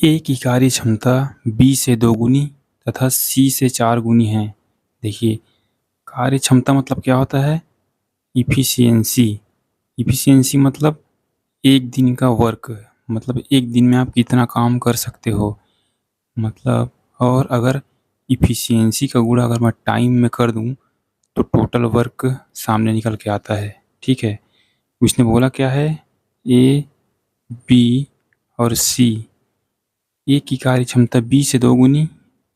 ए की कार्य क्षमता बी से 2 गुनी तथा सी से 4 गुनी है। देखिए, कार्य क्षमता मतलब क्या होता है? इफिशियंसी। इफिशियंसी मतलब एक दिन का वर्क, मतलब एक दिन में आप कितना काम कर सकते हो, मतलब। और अगर इफिशियंसी का गुणा अगर मैं टाइम में कर दूं तो टोटल वर्क सामने निकल के आता है। ठीक है, उसने बोला क्या है? ए, बी और सी। ए की कार्य क्षमता बी से 2 गुनी,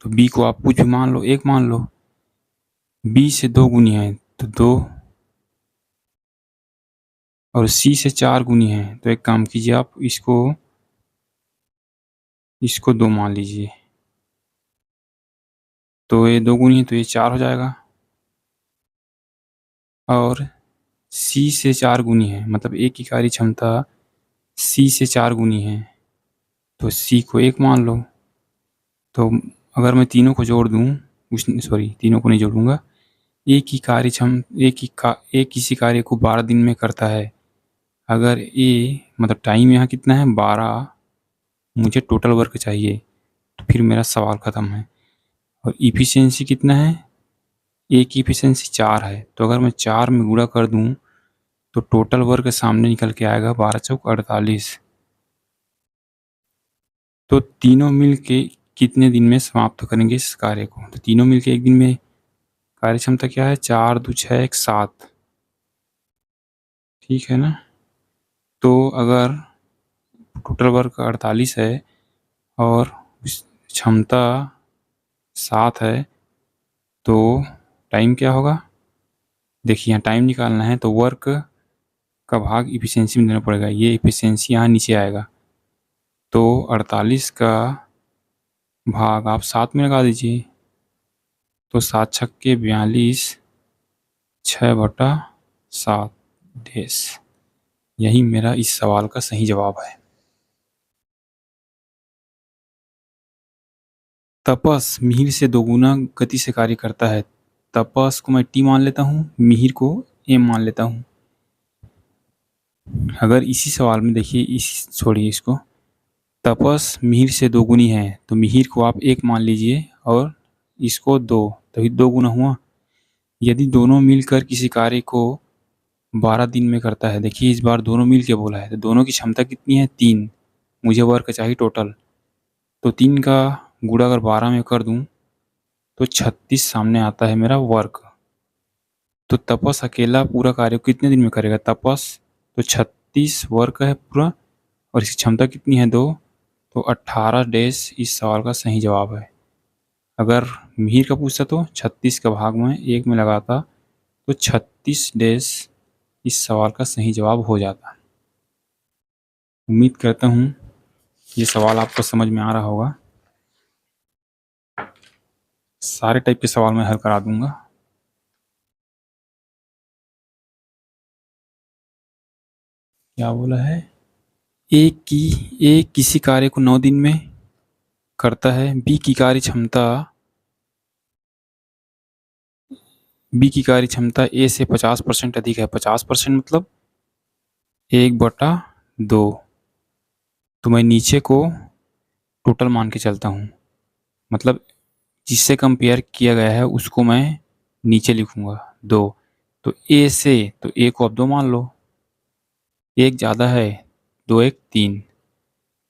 तो बी को आप कुछ भी मान लो, 1 मान लो। बी से 2 गुनी है तो 2, और सी से 4 गुनी है तो एक काम कीजिए, आप इसको इसको 2 मान लीजिए। तो ये 2 गुनी है तो ये 4 हो जाएगा। और सी से 4 गुनी है, मतलब ए की कार्य क्षमता सी से 4 गुनी है तो सी को 1 मान लो। तो अगर मैं तीनों को जोड़ दूं, सॉरी, तीनों को नहीं जोड़ूंगा। एक किसी कार्य को 12 दिन में करता है। अगर ए मतलब टाइम यहाँ कितना है? 12, मुझे टोटल वर्क चाहिए, तो फिर मेरा सवाल ख़त्म है। और इफिशियंसी कितना है? ए की इफिशियंसी 4 है, तो अगर मैं 4 में गुणा कर दूं तो टोटल वर्क सामने निकल के आएगा 12 चौक 48। तो तीनों मिल के कितने दिन में समाप्त करेंगे इस कार्य को? तो तीनों मिल के एक दिन में कार्य क्षमता क्या है? 4 2 6 1 7। ठीक है ना? तो अगर टोटल वर्क 48 है और क्षमता 7 है तो टाइम क्या होगा? देखिए, यहाँ टाइम निकालना है तो वर्क का भाग इफिशियंसी में देना पड़ेगा। ये इफिशियंसी यहाँ नीचे आएगा, तो 48 का भाग आप 7 में लगा दीजिए। तो 7 छक्के 42, 6/7 डेस। यही मेरा इस सवाल का सही जवाब है। तपस मिहिर से 2 गुना गति से कार्य करता है। तपस को मैं टी मान लेता हूँ, मिहिर को एम मान लेता हूँ। अगर इसी सवाल में देखिए, इस छोड़िए इसको, तपस मिहिर से 2 गुनी है तो मिहिर को आप 1 मान लीजिए और इसको 2, तभी 2 गुना हुआ। यदि दोनों मिलकर किसी कार्य को 12 दिन में करता है, देखिए इस बार दोनों मिल के बोला है तो दोनों की क्षमता कितनी है? 3। मुझे वर्क चाहिए टोटल, तो 3 का गुणा अगर 12 में कर दूं तो 36 सामने आता है मेरा वर्क। तो तपस अकेला पूरा कार्य कितने दिन में करेगा? तपस तो 36 वर्क है पूरा, और इसकी क्षमता कितनी है? 2, तो 18 डेज इस सवाल का सही जवाब है। अगर मिहिर का पूछता तो 36 का भाग में 1 में लगाता तो 36 डेज इस सवाल का सही जवाब हो जाता। उम्मीद करता हूँ ये सवाल आपको समझ में आ रहा होगा। सारे टाइप के सवाल मैं हल करा दूंगा। क्या बोला है? ए किसी कार्य को 9 दिन में करता है। बी की कार्य क्षमता ए से 50% अधिक है। 50% मतलब 1/2। तो मैं नीचे को टोटल मान के चलता हूँ, मतलब जिससे कंपेयर किया गया है उसको मैं नीचे लिखूंगा 2। तो ए से, तो ए को अब 2 मान लो, 1 ज़्यादा है, 2 1 3।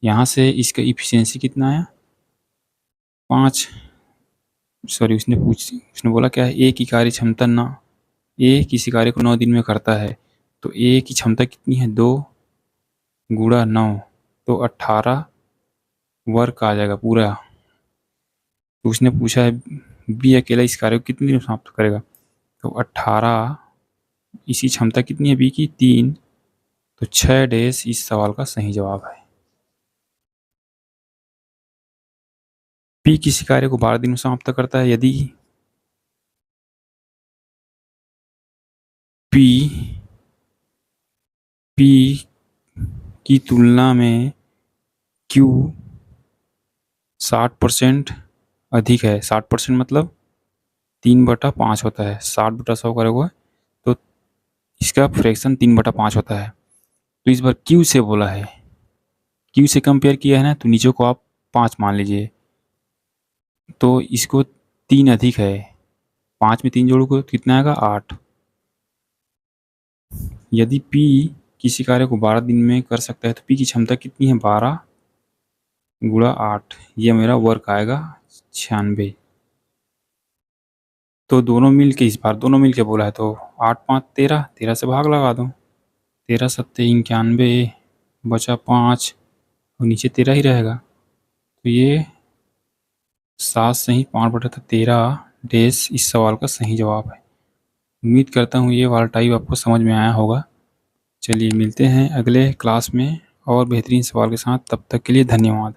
यहाँ से इसका इफिशियंसी कितना आया? 5। सॉरी, उसने बोला क्या है? ए की कार्य क्षमता ना, ए किसी कार्य को 9 दिन में करता है तो ए की क्षमता कितनी है? 2 गुणा 9, तो 18 वर्क आ जाएगा पूरा। तो उसने पूछा है बी अकेला इस कार्य को कितने दिन में समाप्त करेगा, तो 18, इसी क्षमता कितनी है बी की? 3, तो 6 डेज इस सवाल का सही जवाब है। बी किसी कार्य को 12 दिन में समाप्त करता है। यदि पी की तुलना में क्यू 60% अधिक है। 60% मतलब 3/5 होता है। 60/100 करोगे तो इसका फ्रैक्शन 3/5 होता है। तो इस बार क्यू से बोला है, क्यू से कंपेयर किया है ना, तो नीचे को आप 5 मान लीजिए, तो इसको 3 अधिक है, 5 में 3 जोड़ोगे तो कितना आएगा 8। यदि P किसी कार्य को 12 दिन में कर सकता है तो P की क्षमता कितनी है 12 गुणा 8, ये मेरा वर्क आएगा 96। तो दोनों मिल के इस बार दोनों मिल के बोला है तो 8 5 13, 13 से भाग लगा दो, 13 सत्ते 91 बचा 5 और नीचे 13 ही रहेगा। तो ये 7 सही 5/13 डैश इस सवाल का सही जवाब है। उम्मीद करता हूँ ये वाला टाइप आपको समझ में आया होगा। चलिए मिलते हैं अगले क्लास में और बेहतरीन सवाल के साथ, तब तक के लिए धन्यवाद।